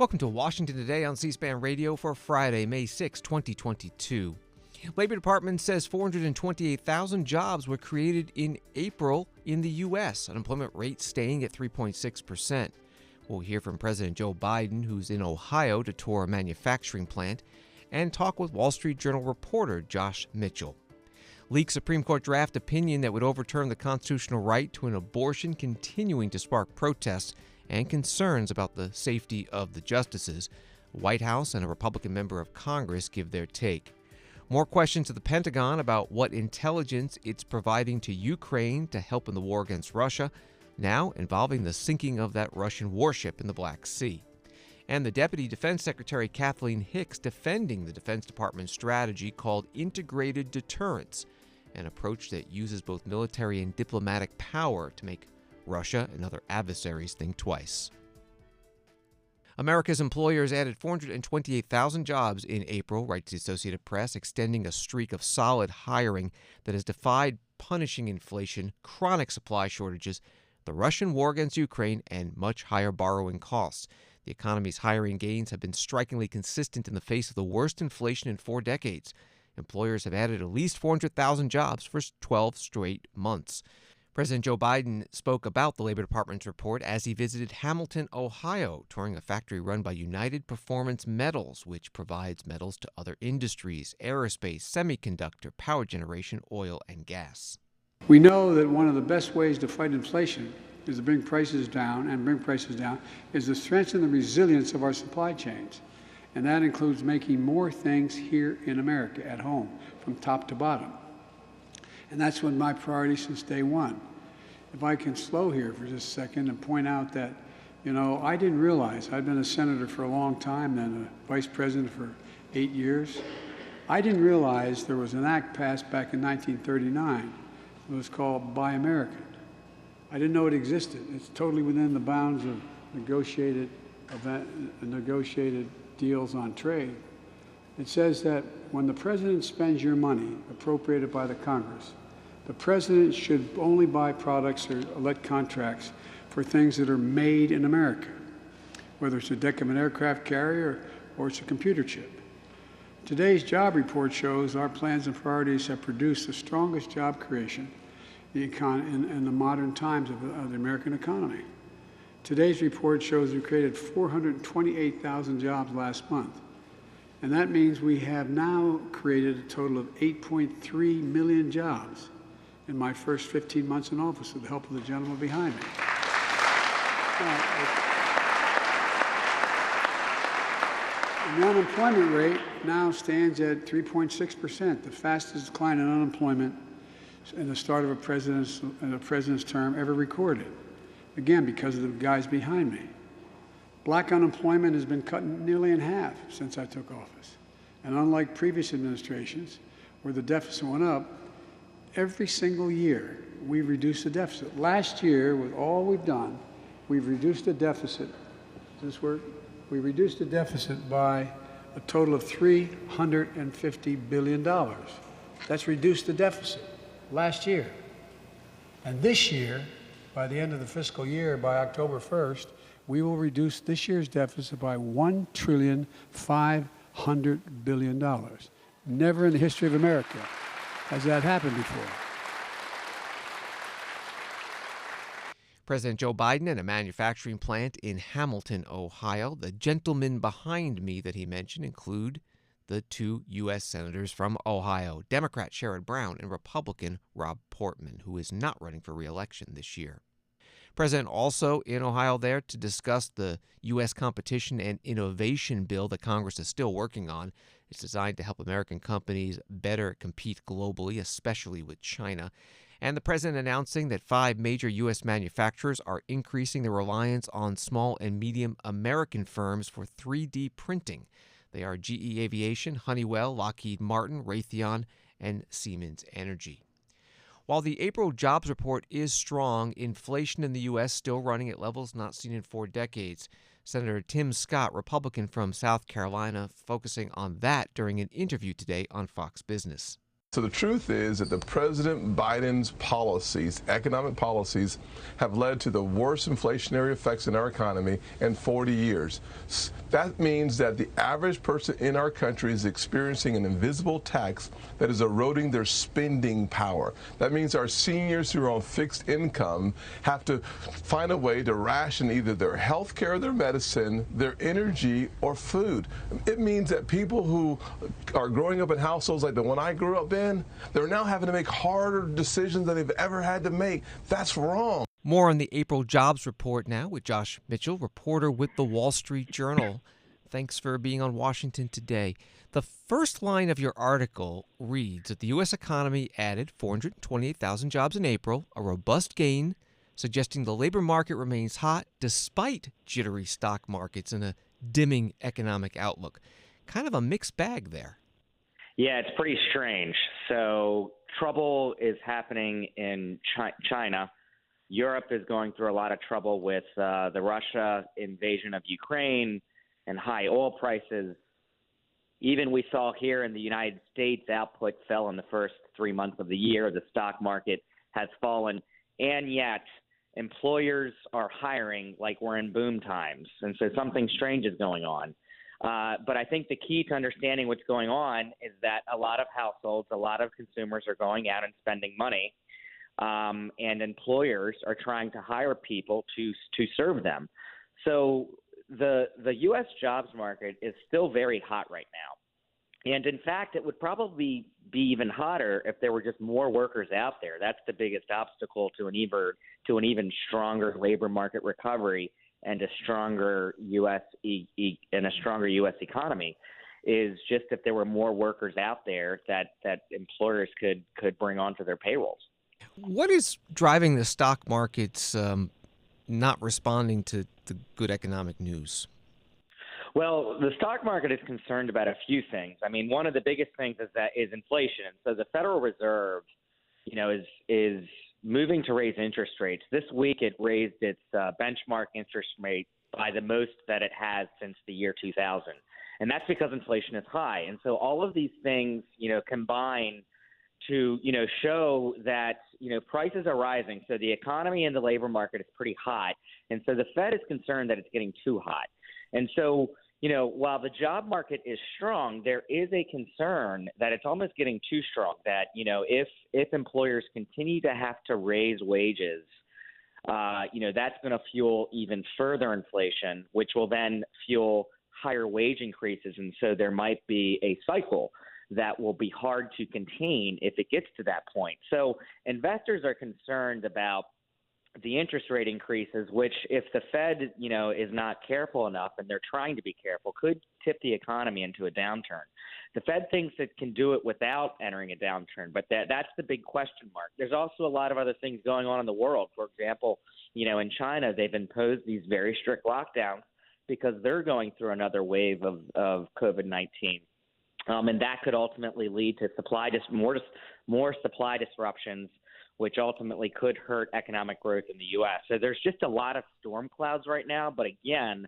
Welcome to Washington Today on C-SPAN Radio for Friday, May 6, 2022. Labor Department says 428,000 jobs were created in April in the U.S., unemployment rate staying at 3.6%. We'll hear from President Joe Biden, who's in Ohio to tour a manufacturing plant, and talk with Wall Street Journal reporter Josh Mitchell. Leaked Supreme Court draft opinion that would overturn the constitutional right to an abortion continuing to spark protests and concerns about the safety of the justices. The White House and a Republican member of Congress give their take. More questions to the Pentagon about what intelligence it's providing to Ukraine to help in the war against Russia, now involving the sinking of that Russian warship in the Black Sea. And the Deputy Defense Secretary Kathleen Hicks defending the Defense Department's strategy called integrated deterrence, an approach that uses both military and diplomatic power to make Russia and other adversaries think twice. America's employers added 428,000 jobs in April, writes the Associated Press, extending a streak of solid hiring that has defied punishing inflation, chronic supply shortages, the Russian war against Ukraine, and much higher borrowing costs. The economy's hiring gains have been strikingly consistent in the face of the worst inflation in 4 decades. Employers have added at least 400,000 jobs for 12 straight months. President Joe Biden spoke about the Labor Department's report as he visited Hamilton, Ohio, touring a factory run by United Performance Metals, which provides metals to other industries, aerospace, semiconductor, power generation, oil, and gas. We know that one of the best ways to fight inflation is to bring prices down, is to strengthen the resilience of our supply chains. And that includes making more things here in America, at home, from top to bottom. And that's been my priority since day one. If I can slow here for just a second and point out that, I didn't realize, I've been a senator for a long time, then a vice president for 8 years. I didn't realize there was an act passed back in 1939. It was called Buy American. I didn't know it existed. It's totally within the bounds of negotiated deals on trade. It says that when the president spends your money appropriated by the Congress, the president should only buy products or let contracts for things that are made in America, whether it's a deck of an aircraft carrier or it's a computer chip. Today's job report shows our plans and priorities have produced the strongest job creation in the modern times of the American economy. Today's report shows we created 428,000 jobs last month. And that means we have now created a total of 8.3 million jobs in my first 15 months in office with the help of the gentleman behind me. The unemployment rate now stands at 3.6%, the fastest decline in unemployment in the start of a president's term ever recorded. Again, because of the guys behind me. Black unemployment has been cut nearly in half since I took office. And unlike previous administrations, where the deficit went up, every single year we reduced the deficit. Last year, with all we've done, we've reduced the deficit. Does this work? We reduced the deficit by a total of $350 billion. That's reduced the deficit last year. And this year, by the end of the fiscal year, by October 1st, we will reduce this year's deficit by $1.5 trillion. Never in the history of America has that happened before. President Joe Biden at a manufacturing plant in Hamilton, Ohio. The gentlemen behind me that he mentioned include the 2 U.S. senators from Ohio, Democrat Sherrod Brown and Republican Rob Portman, who is not running for re-election this year. President also in Ohio there to discuss the U.S. Competition and Innovation Bill that Congress is still working on. It's designed to help American companies better compete globally, especially with China. And the president announcing that 5 major U.S. manufacturers are increasing their reliance on small and medium American firms for 3D printing. They are GE Aviation, Honeywell, Lockheed Martin, Raytheon, and Siemens Energy. While the April jobs report is strong, inflation in the U.S. still running at levels not seen in 4 decades. Senator Tim Scott, Republican from South Carolina, focusing on that during an interview today on Fox Business. So the truth is that the President Biden's policies, economic policies, have led to the worst inflationary effects in our economy in 40 years. That means that the average person in our country is experiencing an invisible tax that is eroding their spending power. That means our seniors who are on fixed income have to find a way to ration either their health care, their medicine, their energy, or food. It means that people who are growing up in households like the one I grew up in, they're now having to make harder decisions than they've ever had to make. That's wrong. More on the April jobs report now with Josh Mitchell, reporter with the Wall Street Journal. Thanks for being on Washington Today. The first line of your article reads that the U.S. economy added 428,000 jobs in April, a robust gain, suggesting the labor market remains hot despite jittery stock markets and a dimming economic outlook. Kind of a mixed bag there. Yeah, it's pretty strange. So trouble is happening in China. Europe is going through a lot of trouble with the Russia invasion of Ukraine and high oil prices. Even we saw here in the United States, output fell in the first 3 months of the year. The stock market has fallen. And yet employers are hiring like we're in boom times. And so something strange is going on. But I think the key to understanding what's going on is that a lot of households, a lot of consumers are going out and spending money. And employers are trying to hire people to serve them. So the U.S. jobs market is still very hot right now. And in fact, it would probably be even hotter if there were just more workers out there. That's the biggest obstacle to an even stronger labor market recovery and a stronger U.S. economy is just if there were more workers out there that employers could bring onto their payrolls. What is driving the stock markets not responding to the good economic news? Well, the stock market is concerned about a few things. I mean, one of the biggest things is inflation. So the Federal Reserve, is moving to raise interest rates. This week it raised its benchmark interest rate by the most that it has since the year 2000. And that's because inflation is high. And so all of these things, combine to, show that, prices are rising. So the economy and the labor market is pretty hot. And so the Fed is concerned that it's getting too hot. And so, while the job market is strong, there is a concern that it's almost getting too strong, that, if employers continue to have to raise wages, that's going to fuel even further inflation, which will then fuel higher wage increases. And so there might be a cycle that will be hard to contain if it gets to that point. So investors are concerned about the interest rate increases, which if the Fed, is not careful enough, and they're trying to be careful, could tip the economy into a downturn. The Fed thinks it can do it without entering a downturn, but that's the big question mark. There's also a lot of other things going on in the world. For example, in China, they've imposed these very strict lockdowns because they're going through another wave of COVID-19. And that could ultimately lead to more supply disruptions, which ultimately could hurt economic growth in the U.S. So there's just a lot of storm clouds right now. But again,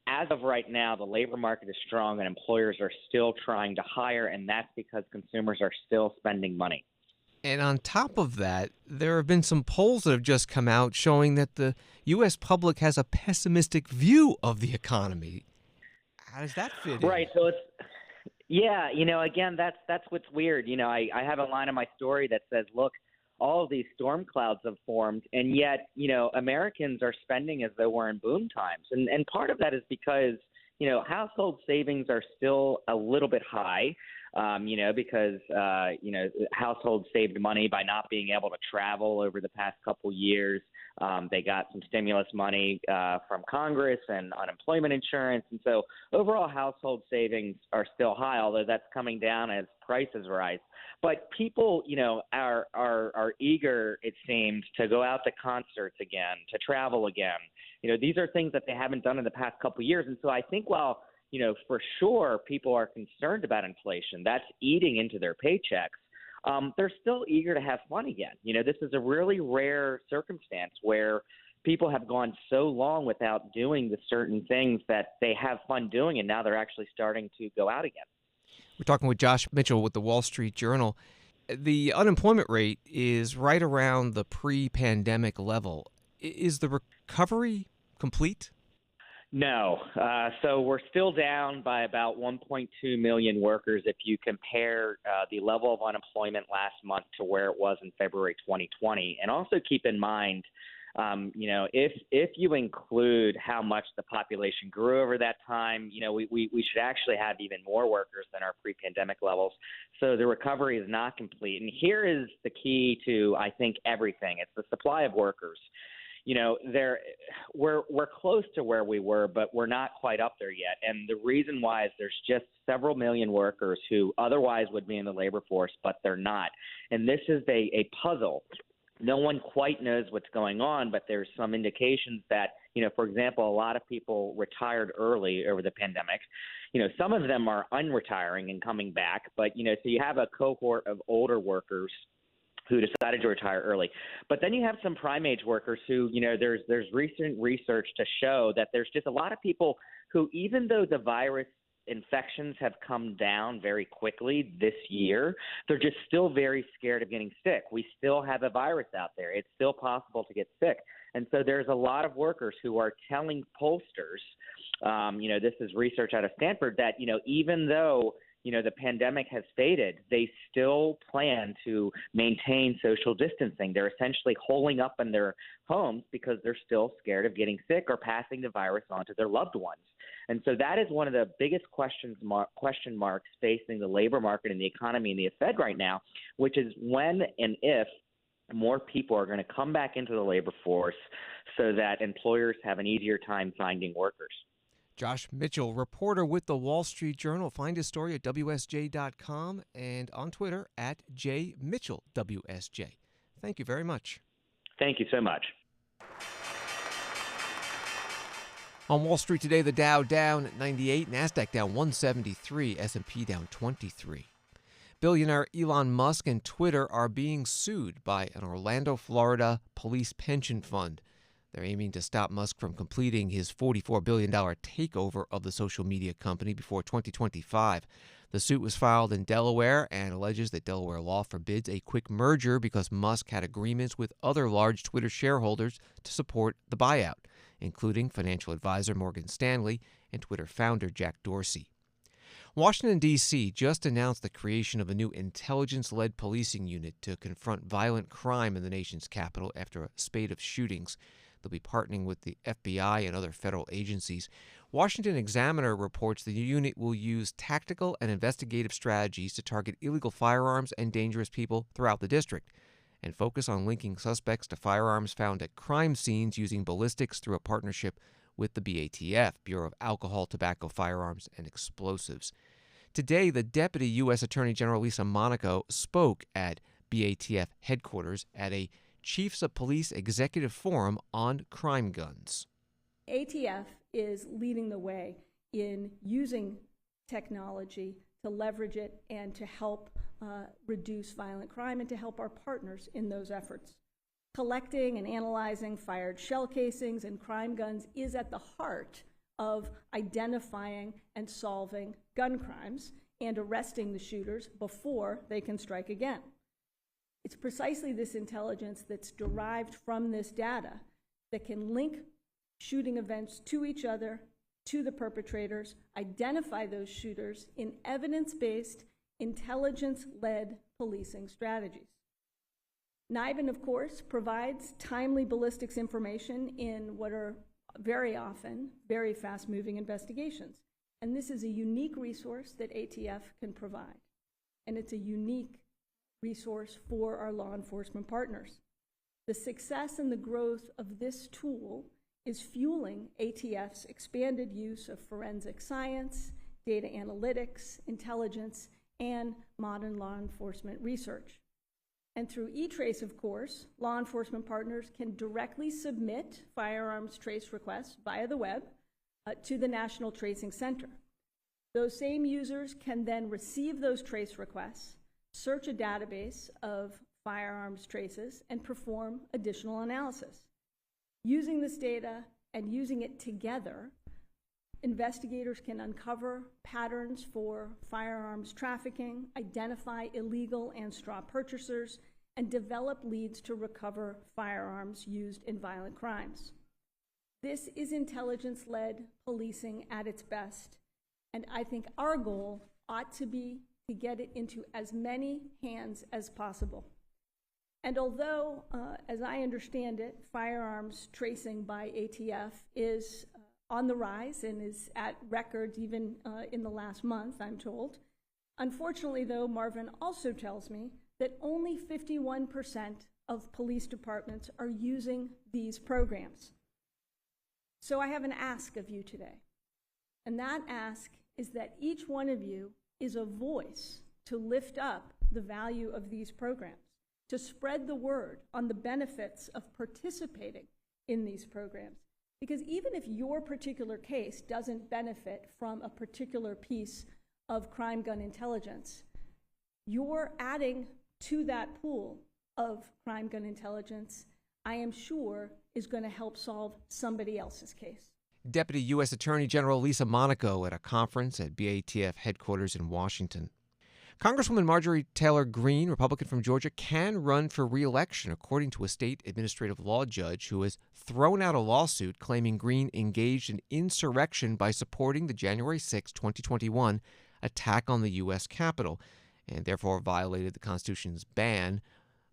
as of right now, the labor market is strong and employers are still trying to hire, and that's because consumers are still spending money. And on top of that, there have been some polls that have just come out showing that the U.S. public has a pessimistic view of the economy. How does that fit in? Right. So again, that's what's weird. I have a line in my story that says, look, all of these storm clouds have formed, and yet, Americans are spending as though we're in boom times. And part of that is because, household savings are still a little bit high, because, households saved money by not being able to travel over the past couple years. They got some stimulus money from Congress and unemployment insurance. And so overall household savings are still high, although that's coming down as prices rise. But people, are eager, it seems, to go out to concerts again, to travel again. These are things that they haven't done in the past couple of years. And so I think while, for sure people are concerned about inflation, that's eating into their paychecks, they're still eager to have fun again. This is a really rare circumstance where people have gone so long without doing the certain things that they have fun doing, and now they're actually starting to go out again. We're talking with Josh Mitchell with the Wall Street Journal. The unemployment rate is right around the pre-pandemic level. Is the recovery complete? No. So we're still down by about 1.2 million workers if you compare the level of unemployment last month to where it was in February 2020. And also keep in mind, if you include how much the population grew over that time, we should actually have even more workers than our pre-pandemic levels. So the recovery is not complete. And here is the key to, I think, everything. It's the supply of workers. We're close to where we were, but we're not quite up there yet. And the reason why is there's just several million workers who otherwise would be in the labor force, but they're not. And this is a puzzle. No one quite knows what's going on, but there's some indications that, for example, a lot of people retired early over the pandemic. Some of them are unretiring and coming back, but, so you have a cohort of older workers who decided to retire early. But then you have some prime age workers who, there's recent research to show that there's just a lot of people who, even though the virus infections have come down very quickly this year, they're just still very scared of getting sick. We still have a virus out there. It's still possible to get sick. And so there's a lot of workers who are telling pollsters, this is research out of Stanford, that, even though the pandemic has faded, they still plan to maintain social distancing. They're essentially holing up in their homes because they're still scared of getting sick or passing the virus on to their loved ones. And so that is one of the biggest question marks facing the labor market and the economy and the Fed right now, which is when and if more people are going to come back into the labor force so that employers have an easier time finding workers. Josh Mitchell, reporter with the Wall Street Journal. Find his story at WSJ.com and on Twitter at JMitchellWSJ. Thank you very much. Thank you so much. On Wall Street today, the Dow down at 98, NASDAQ down 173, S&P down 23. Billionaire Elon Musk and Twitter are being sued by an Orlando, Florida police pension fund. They're aiming to stop Musk from completing his $44 billion takeover of the social media company before 2025. The suit was filed in Delaware and alleges that Delaware law forbids a quick merger because Musk had agreements with other large Twitter shareholders to support the buyout, including financial advisor Morgan Stanley and Twitter founder Jack Dorsey. Washington, D.C. just announced the creation of a new intelligence-led policing unit to confront violent crime in the nation's capital after a spate of shootings. They'll be partnering with the FBI and other federal agencies. Washington Examiner reports the unit will use tactical and investigative strategies to target illegal firearms and dangerous people throughout the district, and focus on linking suspects to firearms found at crime scenes using ballistics through a partnership with the BATF, Bureau of Alcohol, Tobacco, Firearms, and Explosives. Today, the Deputy U.S. Attorney General Lisa Monaco spoke at BATF headquarters at a Chiefs of Police Executive Forum on crime guns. ATF is leading the way in using technology to leverage it and to help reduce violent crime and to help our partners in those efforts. Collecting and analyzing fired shell casings and crime guns is at the heart of identifying and solving gun crimes and arresting the shooters before they can strike again. It's precisely this intelligence that's derived from this data that can link shooting events to each other, to the perpetrators, identify those shooters in evidence-based, intelligence-led policing strategies. NIBIN, of course, provides timely ballistics information in what are very often very fast-moving investigations. And this is a unique resource that ATF can provide. And it's a unique resource for our law enforcement partners. The success and the growth of this tool is fueling ATF's expanded use of forensic science, data analytics, intelligence, and modern law enforcement research. And through eTrace, of course, law enforcement partners can directly submit firearms trace requests via the web to the National Tracing Center. Those same users can then receive those trace requests, search a database of firearms traces, and perform additional analysis. Using this data and using it together, Investigators can uncover patterns for firearms trafficking, identify illegal and straw purchasers, and develop leads to recover firearms used in violent crimes. This is intelligence-led policing at its best, and I think our goal ought to be to get it into as many hands as possible. And although, as I understand it, firearms tracing by ATF is on the rise and is at records even in the last month, I'm told. Unfortunately, though, Marvin also tells me that only 51% of police departments are using these programs. So I have an ask of you today. And that ask is that each one of you is a voice to lift up the value of these programs, to spread the word on the benefits of participating in these programs. Because even if your particular case doesn't benefit from a particular piece of crime gun intelligence, you're adding to that pool of crime gun intelligence, I am sure, is going to help solve somebody else's case. Deputy U.S. Attorney General Lisa Monaco at a conference at BATF headquarters in Washington. Congresswoman Marjorie Taylor Greene, Republican from Georgia, can run for re-election, according to a state administrative law judge who has thrown out a lawsuit claiming Greene engaged in insurrection by supporting the January 6, 2021 attack on the U.S. Capitol, and therefore violated the Constitution's ban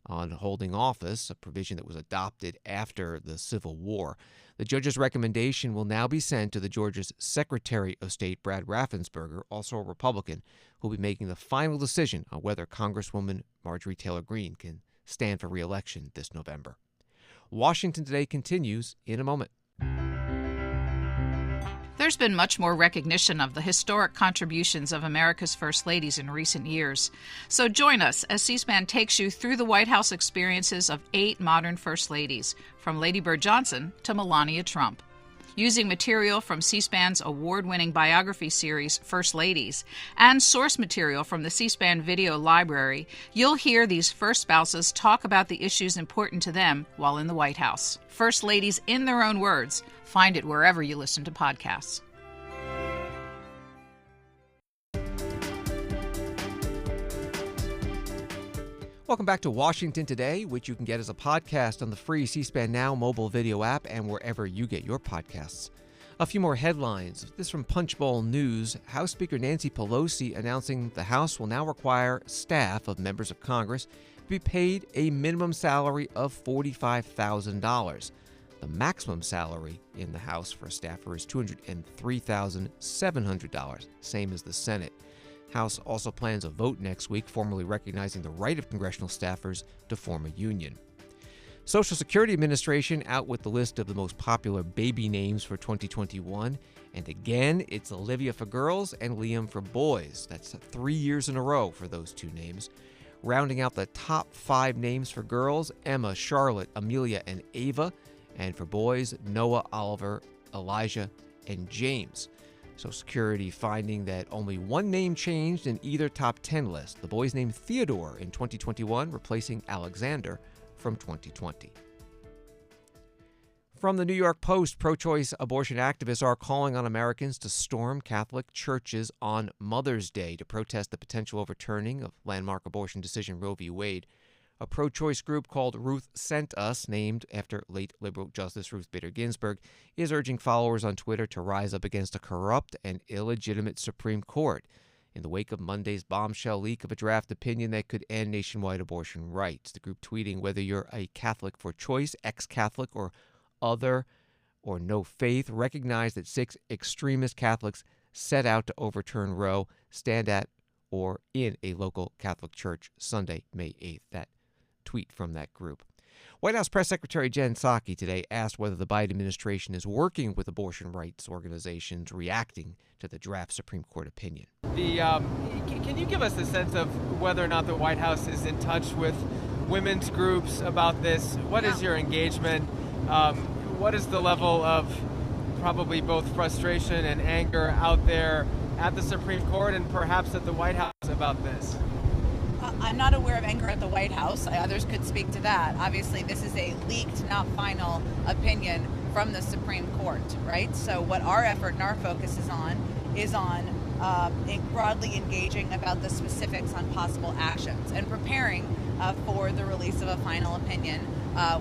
on holding office, a provision that was adopted after the Civil War. The judge's recommendation will now be sent to the Georgia's Secretary of State, Brad Raffensperger, also a Republican, who will be making the final decision on whether Congresswoman Marjorie Taylor Greene can stand for re-election this November. Washington Today continues in a moment. There's been much more recognition of the historic contributions of America's First Ladies in recent years. So join us as C-SPAN takes you through the White House experiences of 8 modern First Ladies, from Lady Bird Johnson to Melania Trump. Using material from C-SPAN's award-winning biography series, First Ladies, and source material from the C-SPAN video library, you'll hear these first spouses talk about the issues important to them while in the White House. First Ladies in their own words. Find it wherever you listen to podcasts. Welcome back to Washington Today, which you can get as a podcast on the free C-SPAN Now mobile video app and wherever you get your podcasts. A few more headlines. This from Punchbowl News. House Speaker Nancy Pelosi announcing the House will now require staff of members of Congress to be paid a minimum salary of $45,000. The maximum salary in the House for a staffer is $203,700, same as the Senate. House also plans a vote next week formally recognizing the right of congressional staffers to form a union. Social Security Administration out with the list of the most popular baby names for 2021. And again, it's Olivia for girls and Liam for boys. That's 3 years in a row for those two names. Rounding out the top 5 names for girls, Emma, Charlotte, Amelia, and Ava. And for boys, Noah, Oliver, Elijah, and James. Social Security finding that only one name changed in either top 10 list. The boy's name Theodore in 2021, replacing Alexander from 2020. From the New York Post, pro-choice abortion activists are calling on Americans to storm Catholic churches on Mother's Day to protest the potential overturning of landmark abortion decision Roe v. Wade. A pro-choice group called Ruth Sent Us, named after late liberal Justice Ruth Bader Ginsburg, is urging followers on Twitter to rise up against a corrupt and illegitimate Supreme Court in the wake of Monday's bombshell leak of a draft opinion that could end nationwide abortion rights. The group tweeting, whether you're a Catholic for choice, ex-Catholic, or other, or no faith, recognize that 6 extremist Catholics set out to overturn Roe. Stand at or in a local Catholic church Sunday, May 8th. That tweet from that group. White House Press Secretary Jen Psaki today asked whether the Biden administration is working with abortion rights organizations reacting to the draft Supreme Court opinion. Can you give us a sense of whether or not the White House is in touch with women's groups about this? What is your engagement? What is the level of probably both frustration and anger out there at the Supreme Court and perhaps at the White House about this? I'm not aware of anger at the White House. Others could speak to that. Obviously, this is a leaked, not final opinion from the Supreme Court, right? So what our effort and our focus is on broadly engaging about the specifics on possible actions and preparing for the release of a final opinion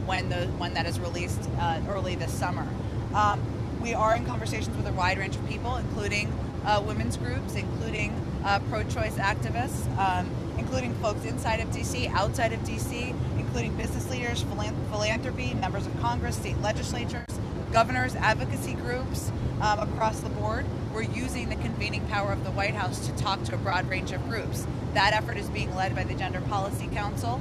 when that is released early this summer. We are in conversations with a wide range of people, including women's groups, including pro-choice activists, including folks inside of D.C., outside of D.C., including business leaders, philanthropy, members of Congress, state legislatures, governors, advocacy groups across the board. We're using the convening power of the White House to talk to a broad range of groups. That effort is being led by the Gender Policy Council,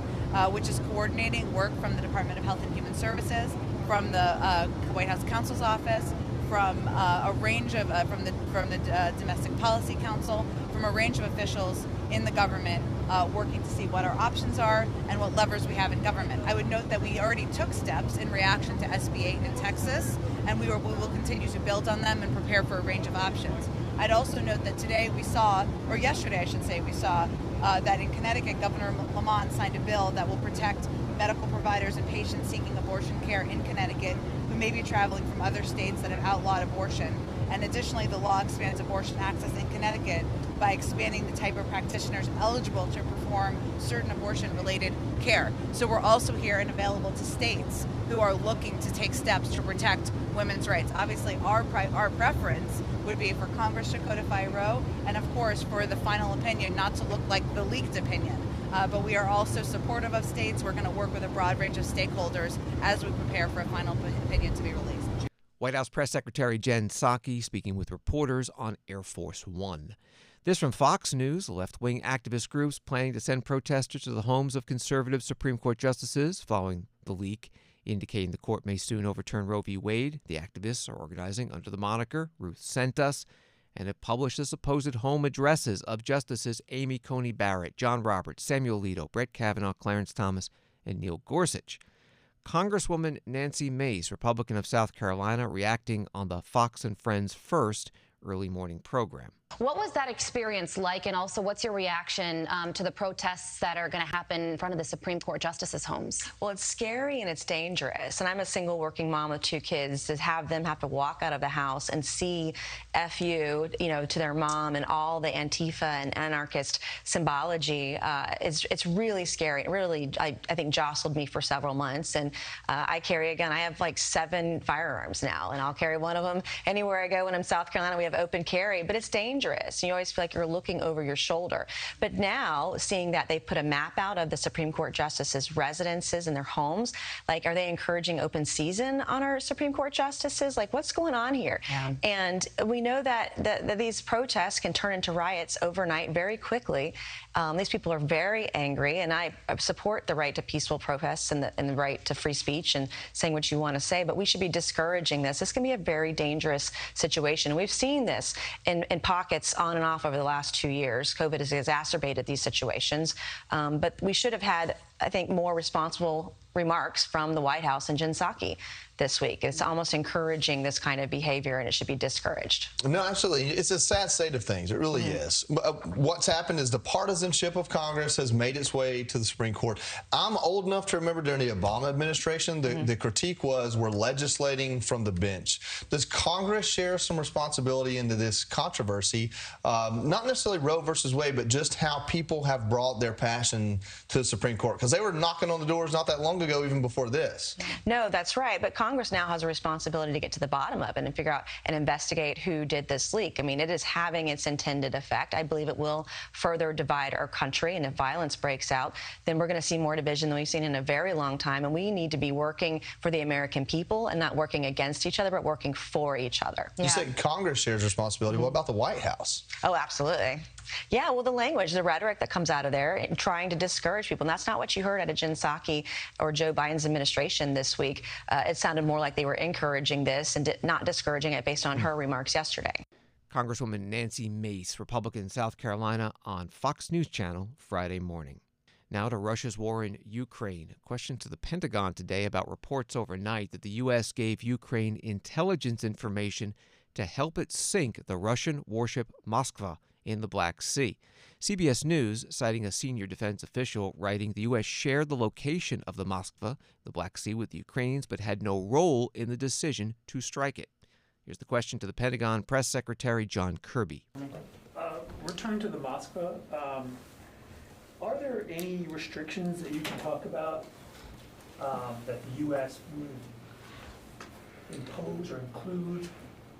which is coordinating work from the Department of Health and Human Services, from the White House Counsel's Office, from a range of from the Domestic Policy Council, from a range of officials in the government working to see what our options are and what levers we have in government. I would note that we already took steps in reaction to SB 8 in Texas, and we will continue to build on them and prepare for a range of options. I'd also note that yesterday I should say, we saw that in Connecticut, Governor Lamont signed a bill that will protect medical providers and patients seeking abortion care in Connecticut who may be traveling from other states that have outlawed abortion. And additionally, the law expands abortion access in Connecticut by expanding the type of practitioners eligible to perform certain abortion-related care. So we're also here and available to states who are looking to take steps to protect women's rights. Obviously, our preference would be for Congress to codify Roe, and of course, for the final opinion not to look like the leaked opinion. But we are also supportive of states. We're going to work with a broad range of stakeholders as we prepare for a final opinion to be released. White House Press Secretary Jen Psaki speaking with reporters on Air Force One. This from Fox News. Left-wing activist groups planning to send protesters to the homes of conservative Supreme Court justices following the leak, indicating the court may soon overturn Roe v. Wade. The activists are organizing under the moniker Ruth Sent Us and have published the supposed home addresses of Justices Amy Coney Barrett, John Roberts, Samuel Alito, Brett Kavanaugh, Clarence Thomas, and Neil Gorsuch. Congresswoman Nancy Mace, Republican of South Carolina, reacting on the Fox and Friends First early morning program. What was that experience like, and also what's your reaction to the protests that are going to happen in front of the Supreme Court justices' homes? Well, it's scary and it's dangerous, and I'm a single working mom with 2 kids. To have them have to walk out of the house and see FU, to their mom and all the Antifa and anarchist symbology, it's really scary. It really, I think, jostled me for several months, and I have like 7 firearms now, and I'll carry one of them anywhere I go. When I'm in South Carolina, we have open carry, but it's dangerous. You always feel like you're looking over your shoulder. But now, seeing that they put a map out of the Supreme Court justices' residences and their homes, like, are they encouraging open season on our Supreme Court justices? Like, what's going on here? Yeah. And we know that these protests can turn into riots overnight very quickly. These people are very angry, and I support the right to peaceful protests and the right to free speech and saying what you want to say, but we should be discouraging this. This can be a very dangerous situation. We've seen this in pockets on and off over the last 2 years. COVID has exacerbated these situations, but we should have had, I think, more responsible remarks from the White House and Jen Psaki this week. It's almost encouraging this kind of behavior, and it should be discouraged. No, absolutely. It's a sad state of things. It really is. What's happened is the partisanship of Congress has made its way to the Supreme Court. I'm old enough to remember during the Obama administration, the critique was we're legislating from the bench. Does Congress share some responsibility into this controversy? Not necessarily Roe versus Wade, but just how people have brought their passion to the Supreme Court, because they were knocking on the doors not that long ago, even before this. No, that's right. But Congress now has a responsibility to get to the bottom of it and figure out and investigate who did this leak. I mean, it is having its intended effect. I believe it will further divide our country. And if violence breaks out, then we're going to see more division than we've seen in a very long time. And we need to be working for the American people and not working against each other, but working for each other. You said Congress shares responsibility. What about the White House? Oh, absolutely. Yeah, well, the language, the rhetoric that comes out of there, trying to discourage people. And that's not what you heard out of Jen Psaki or Joe Biden's administration this week. It sounded more like they were encouraging this and not discouraging it based on her remarks yesterday. Congresswoman Nancy Mace, Republican, South Carolina, on Fox News Channel Friday morning. Now to Russia's war in Ukraine. A question to the Pentagon today about reports overnight that the U.S. gave Ukraine intelligence information to help it sink the Russian warship Moskva in the Black Sea. CBS News, citing a senior defense official, writing the U.S. shared the location of the Moskva, the Black Sea, with the Ukrainians, but had no role in the decision to strike it. Here's the question to the Pentagon Press Secretary John Kirby. Return to the Moskva. Are there any restrictions that you can talk about that the U.S. would impose or include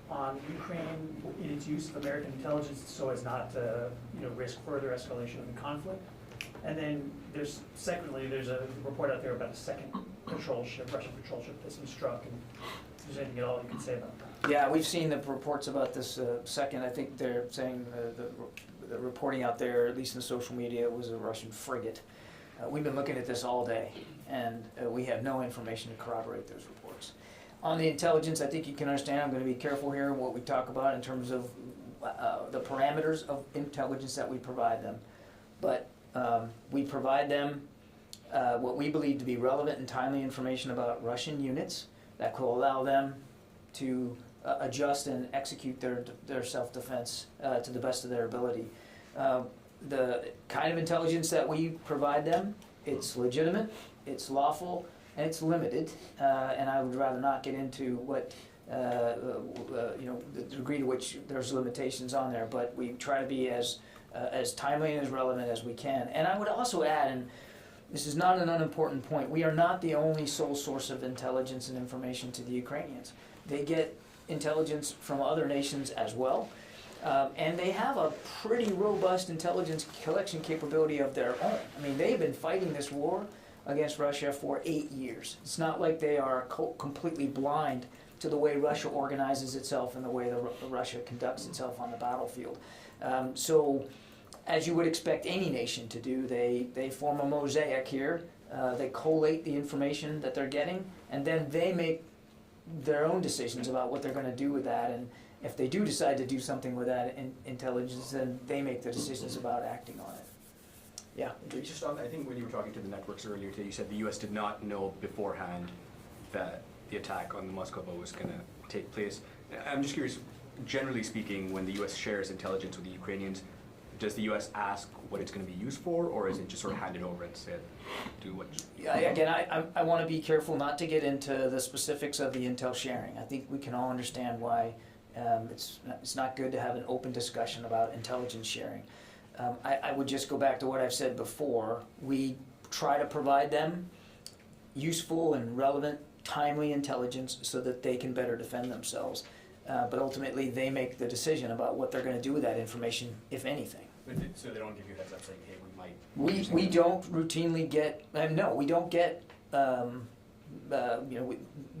on Ukraine in its use of American intelligence so as not to, risk further escalation of the conflict? And then there's a report out there about a second patrol ship, Russian patrol ship that's been struck. And if there's anything at all you can say about that? Yeah, we've seen the reports about this second. I think they're saying the reporting out there, at least in the social media, was a Russian frigate. We've been looking at this all day, and we have no information to corroborate those reports. On the intelligence, I think you can understand, I'm going to be careful here in what we talk about in terms of the parameters of intelligence that we provide them. But we provide them what we believe to be relevant and timely information about Russian units that will allow them to adjust and execute their self-defense to the best of their ability. The kind of intelligence that we provide them, it's legitimate, it's lawful, and it's limited. And I would rather not get into what the degree to which there's limitations on there. But we try to be as timely and as relevant as we can. And I would also add, and this is not an unimportant point, we are not the only sole source of intelligence and information to the Ukrainians. They get intelligence from other nations as well. And they have a pretty robust intelligence collection capability of their own. I mean, they've been fighting this war against Russia for 8 years. It's not like they are completely blind to the way Russia organizes itself and the way Russia conducts itself on the battlefield. So, as you would expect any nation to do, they form a mosaic here. They collate the information that they're getting, and then they make their own decisions about what they're going to do with that. And if they do decide to do something with that intelligence, then they make the decisions about acting on it. Yeah. Just on, I think when you were talking to the networks earlier today, you said the U.S. did not know beforehand that the attack on the Moskva was going to take place. I'm just curious, generally speaking, when the U.S. shares intelligence with the Ukrainians, does the U.S. ask what it's going to be used for, or is it just sort of handed over and said, do what you... Yeah, again, I want to be careful not to get into the specifics of the intel sharing. I think we can all understand why it's not good to have an open discussion about intelligence sharing. I would just go back to what I've said before. We try to provide them useful and relevant, timely intelligence so that they can better defend themselves. But ultimately, they make the decision about what they're going to do with that information, if anything. So they don't give you a heads up saying, hey, we might... We don't routinely get... no, we don't get...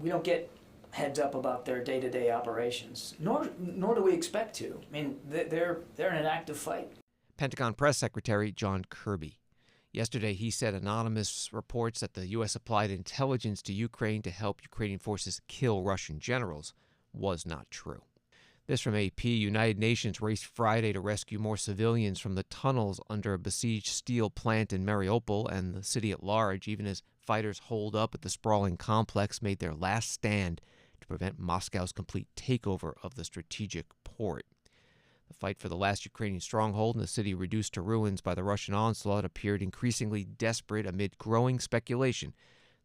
we don't get heads up about their day-to-day operations, nor do we expect to. I mean, they're in an active fight. Pentagon Press Secretary John Kirby. Yesterday, he said anonymous reports that the U.S. applied intelligence to Ukraine to help Ukrainian forces kill Russian generals was not true. This from AP. United Nations raced Friday to rescue more civilians from the tunnels under a besieged steel plant in Mariupol and the city at large, even as fighters holed up at the sprawling complex made their last stand to prevent Moscow's complete takeover of the strategic port. The fight for the last Ukrainian stronghold in the city reduced to ruins by the Russian onslaught appeared increasingly desperate amid growing speculation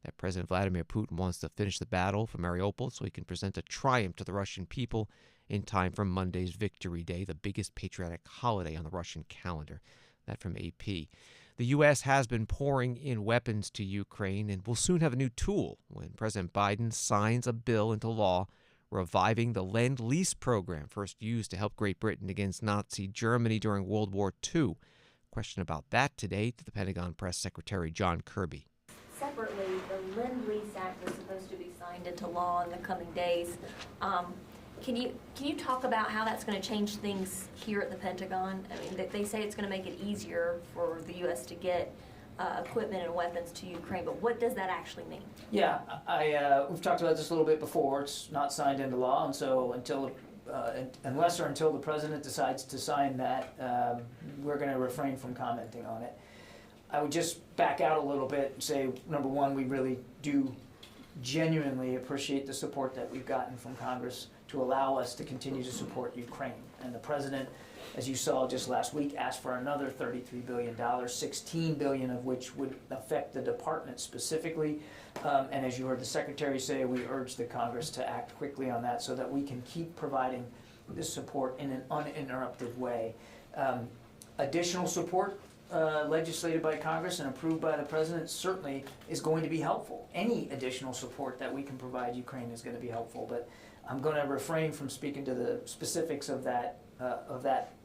that President Vladimir Putin wants to finish the battle for Mariupol so he can present a triumph to the Russian people in time for Monday's Victory Day, the biggest patriotic holiday on the Russian calendar. That from AP. The U.S. has been pouring in weapons to Ukraine and will soon have a new tool when President Biden signs a bill into law reviving the Lend-Lease program first used to help Great Britain against Nazi Germany during World War II. Question about that today to the Pentagon Press Secretary John Kirby. Separately, the Lend-Lease Act is supposed to be signed into law in the coming days. Can you talk about how that's going to change things here at the Pentagon? I mean, they say it's going to make it easier for the U.S. to get equipment and weapons to Ukraine, but what does that actually mean? Yeah, we've talked about this a little bit before. It's not signed into law, and so unless or until the president decides to sign that, we're going to refrain from commenting on it. I would just back out a little bit and say, number one, we really do genuinely appreciate the support that we've gotten from Congress to allow us to continue to support Ukraine. And the President, as you saw just last week, asked for another $33 billion, $16 billion of which would affect the department specifically. And as you heard the Secretary say, we urge the Congress to act quickly on that so that we can keep providing this support in an uninterrupted way. Additional support legislated by Congress and approved by the President certainly is going to be helpful. Any additional support that we can provide Ukraine is going to be helpful, but I'm going to refrain from speaking to the specifics of that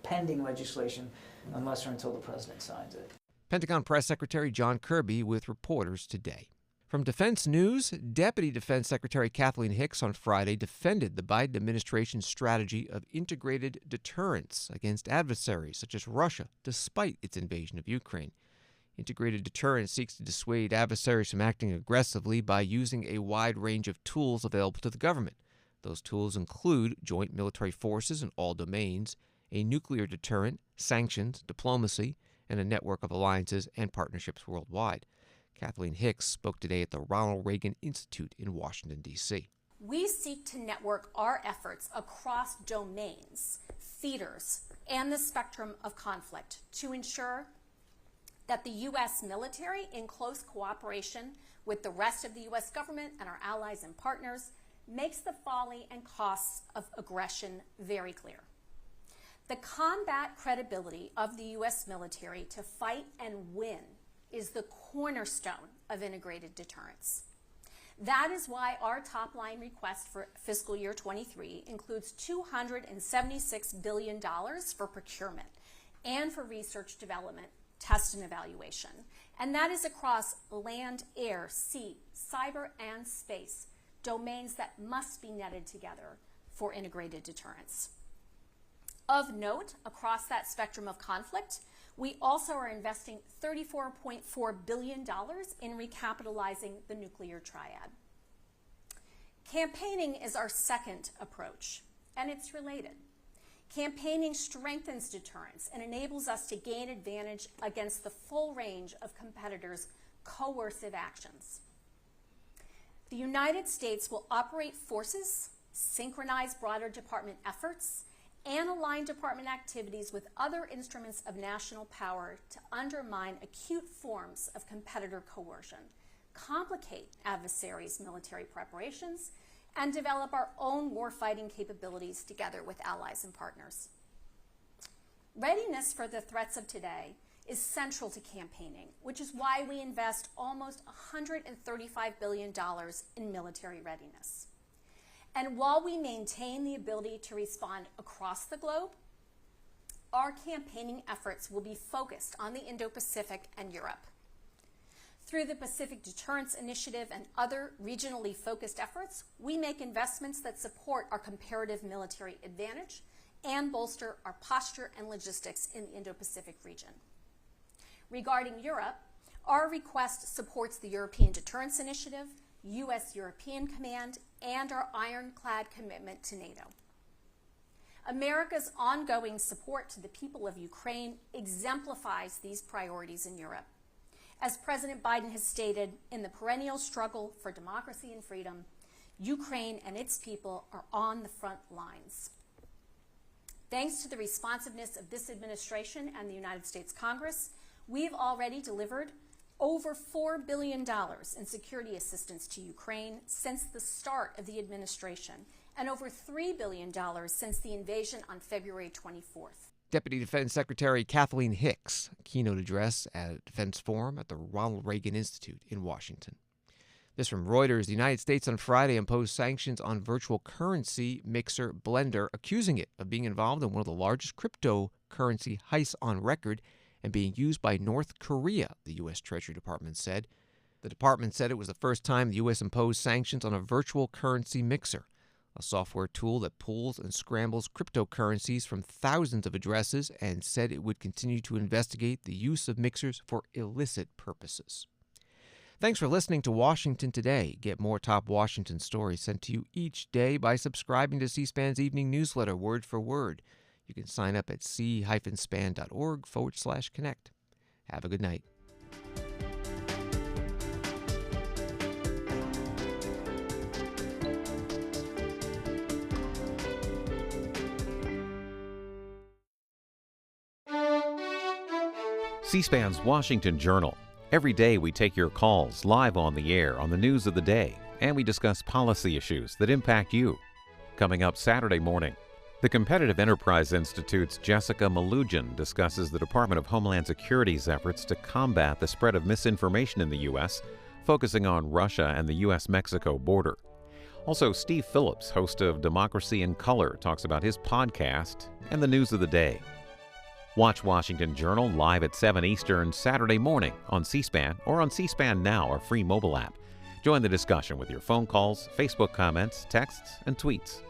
pending legislation unless or until the President signs it. Pentagon Press Secretary John Kirby with reporters today. From Defense News, Deputy Defense Secretary Kathleen Hicks on Friday defended the Biden administration's strategy of integrated deterrence against adversaries such as Russia, despite its invasion of Ukraine. Integrated deterrence seeks to dissuade adversaries from acting aggressively by using a wide range of tools available to the government. Those tools include joint military forces in all domains, a nuclear deterrent, sanctions, diplomacy, and a network of alliances and partnerships worldwide. Kathleen Hicks spoke today at the Ronald Reagan Institute in Washington, D.C. We seek to network our efforts across domains, theaters, and the spectrum of conflict to ensure that the U.S. military, in close cooperation with the rest of the U.S. government and our allies and partners, makes the folly and costs of aggression very clear. The combat credibility of the U.S. military to fight and win is the cornerstone of integrated deterrence. That is why our top-line request for fiscal year 23 includes $276 billion for procurement and for research development, test and evaluation. And that is across land, air, sea, cyber, and space, domains that must be netted together for integrated deterrence. Of note, across that spectrum of conflict, we also are investing $34.4 billion in recapitalizing the nuclear triad. Campaigning is our second approach, and it's related. Campaigning strengthens deterrence and enables us to gain advantage against the full range of competitors' coercive actions. The United States will operate forces, synchronize broader department efforts, and align department activities with other instruments of national power to undermine acute forms of competitor coercion, complicate adversaries' military preparations, and develop our own warfighting capabilities together with allies and partners. Readiness for the threats of today is central to campaigning, which is why we invest almost $135 billion in military readiness. And while we maintain the ability to respond across the globe, our campaigning efforts will be focused on the Indo-Pacific and Europe. Through the Pacific Deterrence Initiative and other regionally focused efforts, we make investments that support our comparative military advantage and bolster our posture and logistics in the Indo-Pacific region. Regarding Europe, our request supports the European Deterrence Initiative, U.S.-European Command, and our ironclad commitment to NATO. America's ongoing support to the people of Ukraine exemplifies these priorities in Europe. As President Biden has stated, in the perennial struggle for democracy and freedom, Ukraine and its people are on the front lines. Thanks to the responsiveness of this administration and the United States Congress, we've already delivered over $4 billion in security assistance to Ukraine since the start of the administration, and over $3 billion since the invasion on February 24th. Deputy Defense Secretary Kathleen Hicks, keynote address at a defense forum at the Ronald Reagan Institute in Washington. This from Reuters. The United States on Friday imposed sanctions on virtual currency mixer Blender, accusing it of being involved in one of the largest cryptocurrency heists on record and being used by North Korea, the U.S. Treasury Department said. The department said it was the first time the U.S. imposed sanctions on a virtual currency mixer, a software tool that pulls and scrambles cryptocurrencies from thousands of addresses, and said it would continue to investigate the use of mixers for illicit purposes. Thanks for listening to Washington Today. Get more top Washington stories sent to you each day by subscribing to C-SPAN's evening newsletter, word for word. You can sign up at c-span.org/connect. Have a good night. C-SPAN's Washington Journal. Every day we take your calls live on the air on the news of the day, and we discuss policy issues that impact you. Coming up Saturday morning, the Competitive Enterprise Institute's Jessica Malugin discusses the Department of Homeland Security's efforts to combat the spread of misinformation in the U.S., focusing on Russia and the U.S.-Mexico border. Also, Steve Phillips, host of Democracy in Color, talks about his podcast and the news of the day. Watch Washington Journal live at 7 Eastern Saturday morning on C-SPAN or on C-SPAN Now, our free mobile app. Join the discussion with your phone calls, Facebook comments, texts, and tweets.